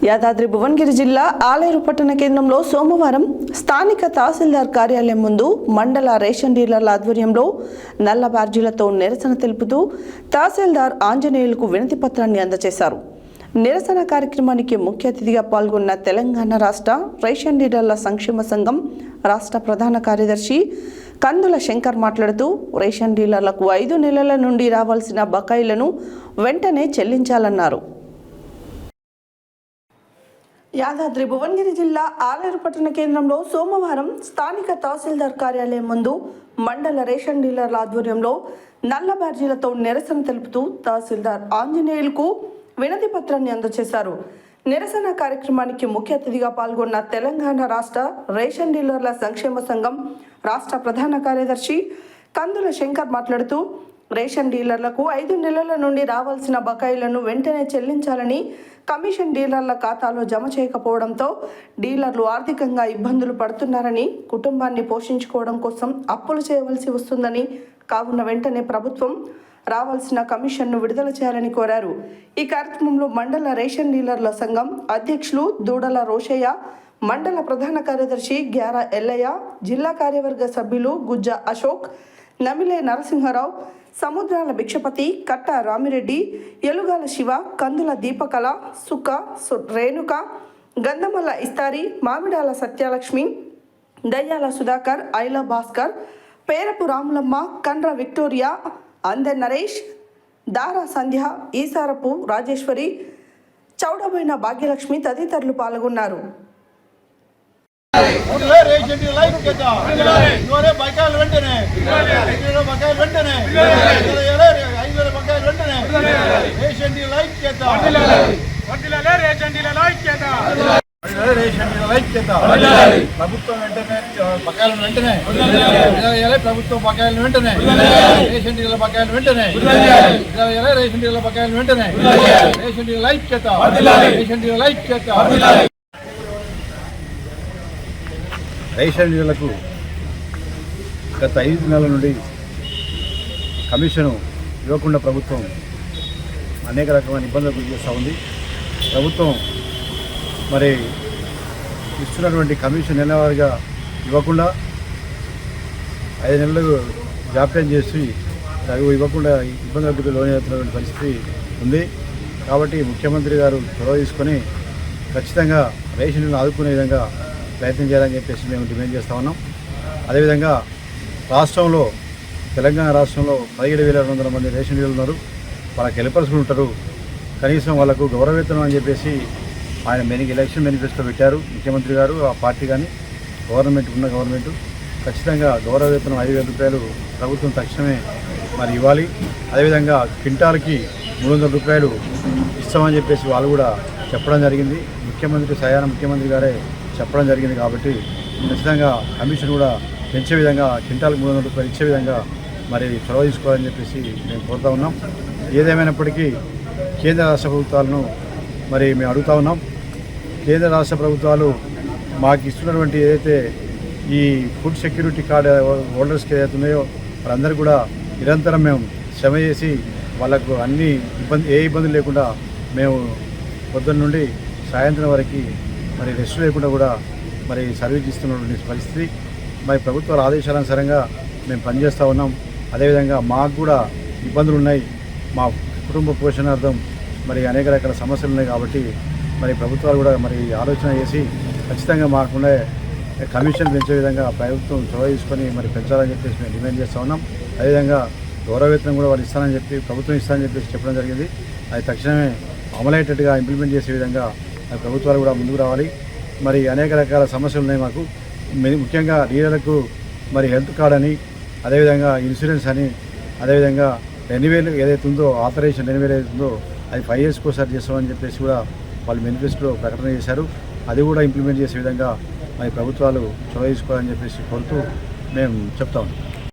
యాదాద్రి భువనగిరి జిల్లా ఆలేరు పట్టణ కేంద్రంలో సోమవారం స్థానిక తహసీల్దార్ కార్యాలయం ముందు మండల రేషన్ డీలర్ల ఆధ్వర్యంలో నల్ల బ్యాడ్జీలతో నిరసన తెలుపుతూ తహసీల్దార్ ఆంజనేయులకు వినతి పత్రాన్ని అందజేశారు. నిరసన కార్యక్రమానికి ముఖ్య అతిథిగా పాల్గొన్న తెలంగాణ రాష్ట్ర రేషన్ డీలర్ల సంక్షేమ సంఘం రాష్ట్ర ప్రధాన కార్యదర్శి కందుల శంకర్ మాట్లాడుతూ రేషన్ డీలర్లకు 5 నెలల నుండి రావాల్సిన బకాయిలను వెంటనే చెల్లించాలన్నారు. యాదాద్రి భువనగిరి జిల్లా ఆలేరు పట్టణ కేంద్రంలో సోమవారం స్థానిక తహసీల్దార్ కార్యాలయం ముందు మండల రేషన్ డీలర్ల ఆధ్వర్యంలో నల్ల బ్యాడ్జీలతో నిరసన తెలుపుతూ తహసీల్దార్ ఆంజనేయులకు వినతి పత్రాన్ని అందజేశారు. నిరసన కార్యక్రమానికి ముఖ్య అతిథిగా పాల్గొన్న తెలంగాణ రాష్ట్ర రేషన్ డీలర్ల సంక్షేమ సంఘం రాష్ట్ర ప్రధాన కార్యదర్శి కందుల శంకర్ మాట్లాడుతూ రేషన్ డీలర్లకు 5 నెలల నుండి రావాల్సిన బకాయిలను వెంటనే చెల్లించాలని, కమిషన్ డీలర్ల ఖాతాలో జమ చేయకపోవడంతో డీలర్లు ఆర్థికంగా ఇబ్బందులు పడుతున్నారని, కుటుంబాన్ని పోషించుకోవడం కోసం అప్పులు చేయవలసి వస్తుందని, కావున వెంటనే ప్రభుత్వం రావాల్సిన కమిషన్ను విడుదల చేయాలని కోరారు. ఈ కార్యక్రమంలో మండల రేషన్ డీలర్ల సంఘం అధ్యక్షులు దూడల రోషయ్య, మండల ప్రధాన కార్యదర్శి గ్యార ఎల్లయ్య, జిల్లా కార్యవర్గ సభ్యులు గుజ్జ అశోక్, నమిలే నరసింహారావు, సముద్రాల భిక్షపతి, కట్ట రామిరెడ్డి, ఎలుగాల శివ, కందుల దీపకళ, సుక్క రేణుక, గంధమల్ల ఇస్తారి, మామిడాల సత్యలక్ష్మి, దయ్యాల సుధాకర్, ఐలా భాస్కర్, పేరపు రాములమ్మ, కండ్ర విక్టోరియా, అందె నరేష్, దారా సంధ్య, ఈసారపు రాజేశ్వరి, చౌడబోయిన భాగ్యలక్ష్మి తదితరులు పాల్గొన్నారు. ప్రభుత్వం వెంటనే బకాయిలను వెంటనే ప్రభుత్వం బకాయిలను వెంటనే రేషన్ డీలర్ల బకాయిలను వెంటనే రేషన్ డీలర్ల బకాయిలను వెంటనే రేషన్ డీలర్ల ఐక్యత రేషన్ డీలర్ల ఐక్యత. రేషన్ డీలర్లకు గత 5 నెలల నుండి కమిషను ఇవ్వకుండా ప్రభుత్వం అనేక రకమైన ఇబ్బందులు గురి చేస్తూ ఉంది. ప్రభుత్వం మరి ఇస్తున్నటువంటి కమిషన్ నెలవారీగా ఇవ్వకుండా 5 నెలలు జాప్యం చేసి ఇవ్వకుండా ఇబ్బందులకు లోనవుతున్నటువంటి పరిస్థితి ఉంది. కాబట్టి ముఖ్యమంత్రి గారు చొరవ తీసుకొని ఖచ్చితంగా రేషన్ ఆదుకునే విధంగా ప్రయత్నం చేయాలని చెప్పేసి మేము డిమాండ్ చేస్తూ ఉన్నాం. అదేవిధంగా రాష్ట్రంలో తెలంగాణ రాష్ట్రంలో 17,200 మంది రేషన్ డీలర్లు ఉన్నారు. వాళ్ళకి హెల్పర్స్ ఉంటారు. కనీసం వాళ్ళకు గౌరవవేతనం అని చెప్పేసి ఆయన ఎలక్షన్ మేనిఫెస్టో పెట్టారు ముఖ్యమంత్రి గారు, ఆ పార్టీ కానీ గవర్నమెంట్ ఖచ్చితంగా గౌరవవేతనం 5,000 రూపాయలు ప్రభుత్వం తక్షణమే మరి ఇవ్వాలి. అదేవిధంగా క్వింటాల్కి 300 రూపాయలు ఇస్తామని చెప్పేసి వాళ్ళు కూడా చెప్పడం జరిగింది. ముఖ్యమంత్రి గారే చెప్పడం జరిగింది. కాబట్టి ఖచ్చితంగా కమిషన్ కూడా పెంచే విధంగా క్వింటాల్కి 300 రూపాయలు ఇచ్చే విధంగా మరి చొరవ తీసుకోవాలని చెప్పేసి మేము కోరుతూ ఉన్నాం. ఏదేమైనప్పటికీ కేంద్ర రాష్ట్ర ప్రభుత్వాలను మరి మేము అడుగుతూ ఉన్నాం. కేంద్ర రాష్ట్ర ప్రభుత్వాలు మాకు ఇస్తున్నటువంటి ఏదైతే ఈ ఫుడ్ సెక్యూరిటీ కార్డు హోల్డర్స్కి ఏదైతే ఉన్నాయో వాళ్ళందరూ కూడా నిరంతరం మేము శ్రమ చేసి వాళ్ళకు అన్ని ఇబ్బందులు లేకుండా మేము పొద్దున్న నుండి సాయంత్రం వరకు మరి రెస్ట్ లేకుండా కూడా మరి సర్వీస్ ఇస్తున్నటువంటి పరిస్థితి. మరి ప్రభుత్వాల ఆదేశానుసారంగా మేము పనిచేస్తూ ఉన్నాం. అదేవిధంగా మాకు కూడా ఇబ్బందులు ఉన్నాయి. మా కుటుంబ పోషణార్థం మరి అనేక రకాల సమస్యలు ఉన్నాయి. కాబట్టి మరి ప్రభుత్వాలు కూడా మరి ఆలోచన చేసి ఖచ్చితంగా మాకుండే కమిషన్ పెంచే విధంగా ప్రభుత్వం చొరవ తీసుకొని మరి పెంచాలని చెప్పేసి మేము డిమాండ్ చేస్తూ ఉన్నాం. అదేవిధంగా గౌరవవేతనం కూడా వాళ్ళు ఇస్తానని చెప్పి ప్రభుత్వం ఇస్తానని చెప్పేసి చెప్పడం జరిగింది. అది తక్షణమే అమలయ్యేటట్టుగా ఇంప్లిమెంట్ చేసే విధంగా ప్రభుత్వాలు కూడా ముందుకు రావాలి. మరి అనేక రకాల సమస్యలు ఉన్నాయి మాకు. ముఖ్యంగా డీలర్లకు మరి హెల్త్ కార్డ్ అని, అదేవిధంగా ఇన్సూరెన్స్ అని, అదేవిధంగా రెన్యువల్ ఏదైతే ఉందో ఆథరైజేషన్ రెన్యువల్ ఏదైతే ఉందో అది 5 years ఒకసారి చేస్తామని చెప్పేసి కూడా వాళ్ళు మేనిఫెస్టోలో ప్రకటన చేశారు. అది కూడా ఇంప్లిమెంట్ చేసే విధంగా మరి ప్రభుత్వాలు చొరవ తీసుకోవాలని చెప్పేసి కోరుతూ మేము చెప్తా ఉన్నాం.